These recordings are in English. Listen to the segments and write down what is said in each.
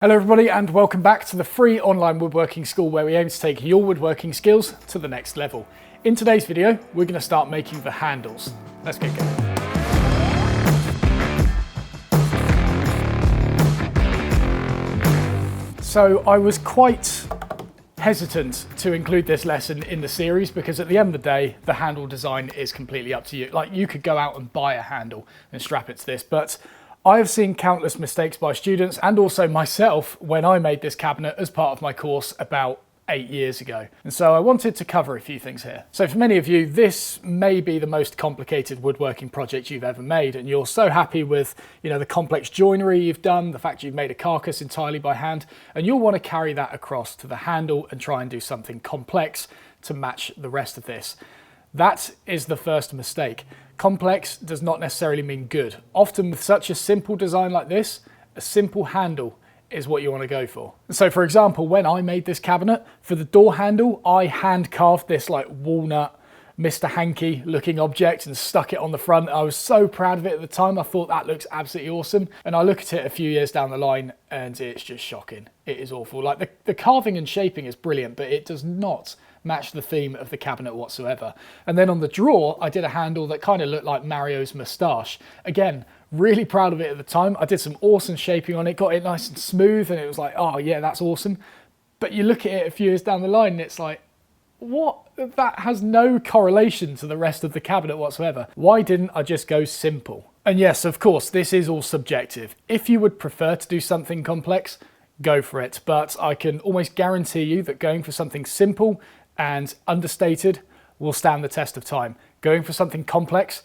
Hello everybody and welcome back to the free online woodworking school where we aim to take your woodworking skills to the next level. In today's video, we're going to start making the handles. Let's get going. So I was quite hesitant to include this lesson in the series because at the end of the day, the handle design is completely up to you. Like, you could go out and buy a handle and strap it to this, but I have seen countless mistakes by students and also myself when I made this cabinet as part of my course about 8 years ago. And so I wanted to cover a few things here. So for many of you, this may be the most complicated woodworking project you've ever made, and you're so happy with, the complex joinery you've done, the fact you've made a carcass entirely by hand, and you'll want to carry that across to the handle and try and do something complex to match the rest of this. That is the first mistake. Complex does not necessarily mean good. Often with such a simple design like this, a simple handle is what you want to go for. So for example, when I made this cabinet, for the door handle, I hand carved this like walnut Mr. Hanky looking object and stuck it on the front. I was so proud of it at the time. I thought that looks absolutely awesome. And I look at it a few years down the line and it's just shocking. It is awful. Like the carving and shaping is brilliant, but it does not match the theme of the cabinet whatsoever. And then on the drawer, I did a handle that kind of looked like Mario's moustache. Again, really proud of it at the time. I did some awesome shaping on it, got it nice and smooth, and it was like, oh yeah, that's awesome. But you look at it a few years down the line and it's like, what? That has no correlation to the rest of the cabinet whatsoever. Why didn't I just go simple? And yes, of course, this is all subjective. If you would prefer to do something complex, go for it. But I can almost guarantee you that going for something simple and understated will stand the test of time. Going for something complex,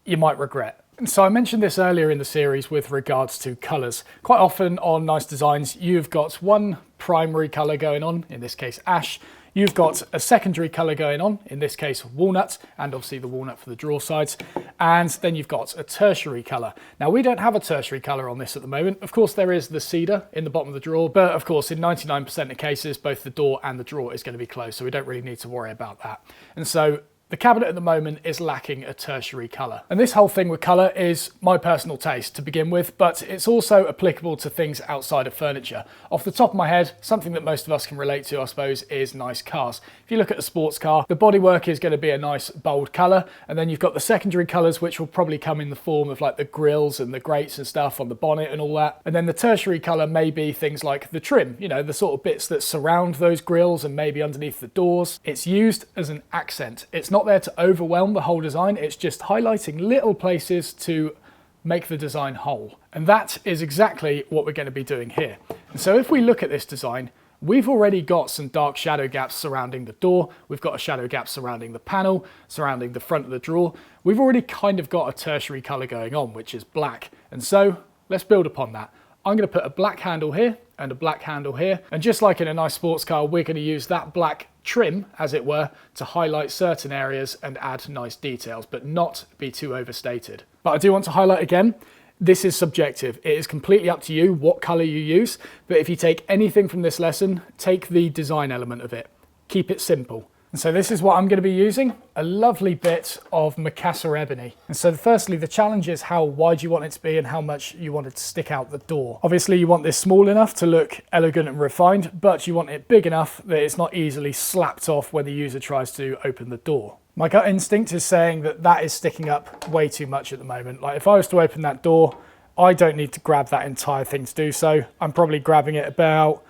you might regret. And so I mentioned this earlier in the series with regards to colours. Quite often on nice designs, you've got one primary colour going on, in this case ash. You've got a secondary colour going on, in this case walnut, and obviously the walnut for the drawer sides. And then you've got a tertiary colour. Now we don't have a tertiary colour on this at the moment. Of course there is the cedar in the bottom of the drawer, but of course in 99% of cases, both the door and the drawer is going to be closed, so we don't really need to worry about that. And so the cabinet at the moment is lacking a tertiary colour. And this whole thing with colour is my personal taste to begin with, but it's also applicable to things outside of furniture. Off the top of my head, something that most of us can relate to, I suppose, is nice cars. If you look at a sports car, the bodywork is going to be a nice bold colour, and then you've got the secondary colours which will probably come in the form of like the grills and the grates and stuff on the bonnet and all that. And then the tertiary colour may be things like the trim, the sort of bits that surround those grills and maybe underneath the doors. It's used as an accent. It's not there to overwhelm the whole design, it's just highlighting little places to make the design whole. And that is exactly what we're going to be doing here. And so if we look at this design, we've already got some dark shadow gaps surrounding the door, we've got a shadow gap surrounding the panel, surrounding the front of the drawer. We've already kind of got a tertiary colour going on, which is black. And so let's build upon that. I'm going to put a black handle here and a black handle here. And just like in a nice sports car, we're going to use that black trim, as it were, to highlight certain areas and add nice details, but not be too overstated. But I do want to highlight again, this is subjective. It is completely up to you what colour you use. But if you take anything from this lesson, take the design element of it. Keep it simple. And so this is what I'm going to be using, a lovely bit of Macassar ebony. And so firstly, the challenge is how wide you want it to be and how much you want it to stick out the door. Obviously you want this small enough to look elegant and refined, but you want it big enough that it's not easily slapped off when the user tries to open the door. My gut instinct is saying that that is sticking up way too much at the moment. Like if I was to open that door, I don't need to grab that entire thing to do so. I'm probably grabbing it about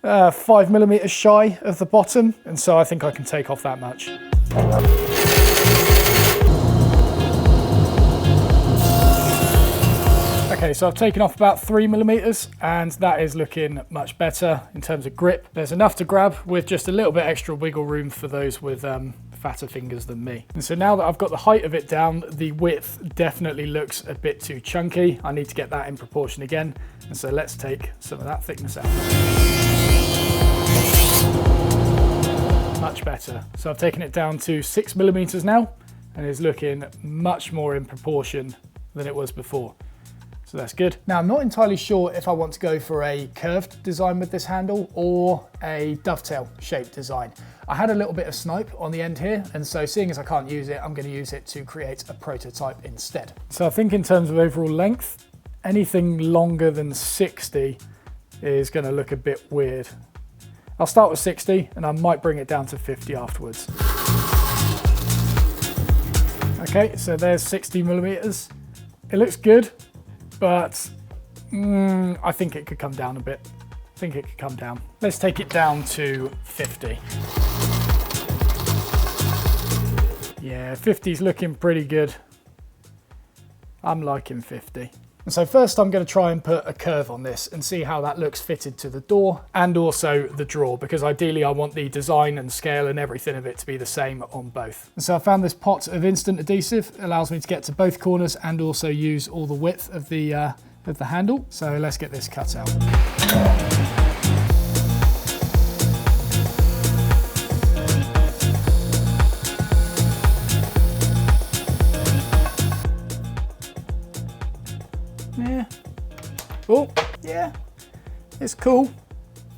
5mm shy of the bottom, and so I think I can take off that much. Okay, so I've taken off about 3mm and that is looking much better in terms of grip. There's enough to grab with just a little bit extra wiggle room for those with fatter fingers than me. And so now that I've got the height of it down, the width definitely looks a bit too chunky. I need to get that in proportion again. And so let's take some of that thickness out. Much better. So I've taken it down to 6mm now and it's looking much more in proportion than it was before. So that's good. Now I'm not entirely sure if I want to go for a curved design with this handle or a dovetail shaped design. I had a little bit of snipe on the end here, and so seeing as I can't use it, I'm going to use it to create a prototype instead. So I think in terms of overall length, anything longer than 60 is going to look a bit weird. I'll start with 60 and I might bring it down to 50 afterwards. Okay, so there's 60 millimeters. It looks good, but I think it could come down a bit. I think it could come down. Let's take it down to 50. Yeah, 50's looking pretty good. I'm liking 50. And so first I'm going to try and put a curve on this and see how that looks fitted to the door and also the drawer, because ideally I want the design and scale and everything of it to be the same on both. And so I found this pot of instant adhesive. It allows me to get to both corners and also use all the width of the handle. So let's get this cut out. Yeah. Oh, yeah. It's cool.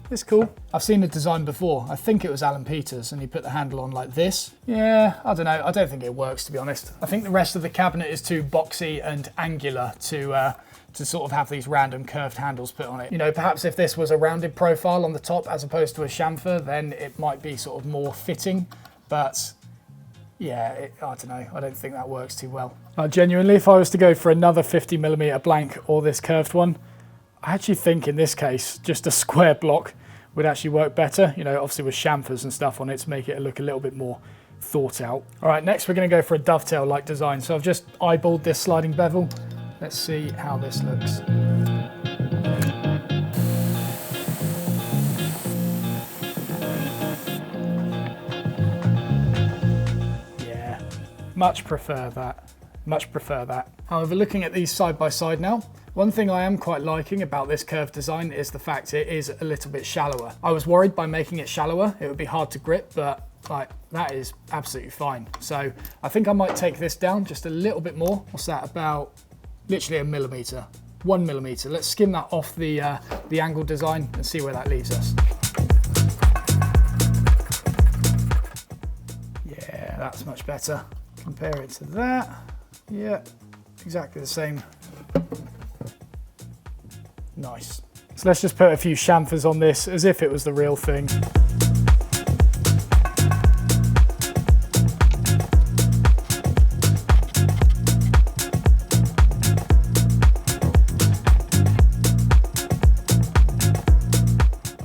It's cool. I've seen the design before. I think it was Alan Peters, and he put the handle on like this. Yeah, I don't know. I don't think it works, to be honest. I think the rest of the cabinet is too boxy and angular to sort of have these random curved handles put on it. You know, perhaps if this was a rounded profile on the top as opposed to a chamfer, then it might be sort of more fitting, but yeah, I don't know. I don't think that works too well. Genuinely, if I was to go for another 50mm blank or this curved one, I actually think in this case, just a square block would actually work better. You know, obviously with chamfers and stuff on it to make it look a little bit more thought out. All right, next we're going to go for a dovetail-like design. So I've just eyeballed this sliding bevel. Let's see how this looks. Much prefer that. Much prefer that. However, looking at these side by side now, one thing I am quite liking about this curved design is the fact it is a little bit shallower. I was worried by making it shallower, it would be hard to grip, but like that is absolutely fine. So I think I might take this down just a little bit more. What's that, about literally a millimeter, 1 millimeter. Let's skim that off the angle design and see where that leaves us. Yeah, that's much better. Compare it to that. Yeah, exactly the same. Nice. So let's just put a few chamfers on this as if it was the real thing.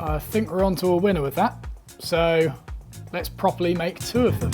I think we're on to a winner with that. So let's properly make 2 of them.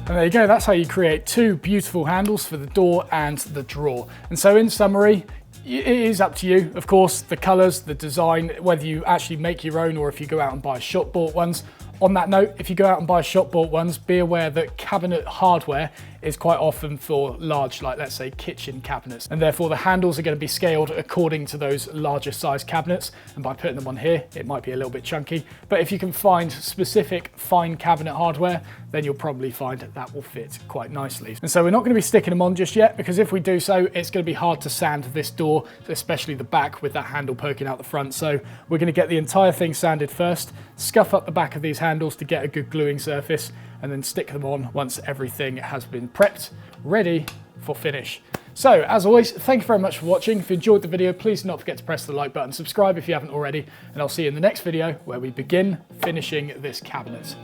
And there you go, that's how you create 2 beautiful handles for the door and the drawer. And so in summary, it is up to you, of course, the colours, the design, whether you actually make your own or if you go out and buy shop bought ones. On that note, if you go out and buy shop bought ones, be aware that cabinet hardware is quite often for large, like let's say kitchen cabinets, and therefore the handles are going to be scaled according to those larger size cabinets, and by putting them on here it might be a little bit chunky, but if you can find specific fine cabinet hardware, then you'll probably find that will fit quite nicely. And so we're not going to be sticking them on just yet, because if we do so, it's going to be hard to sand this door, especially the back with that handle poking out the front. So we're going to get the entire thing sanded first, scuff up the back of these handles to get a good gluing surface, and then stick them on once everything has been prepped, ready for finish. So as always, thank you very much for watching. If you enjoyed the video, please do not forget to press the like button, subscribe if you haven't already, and I'll see you in the next video where we begin finishing this cabinet.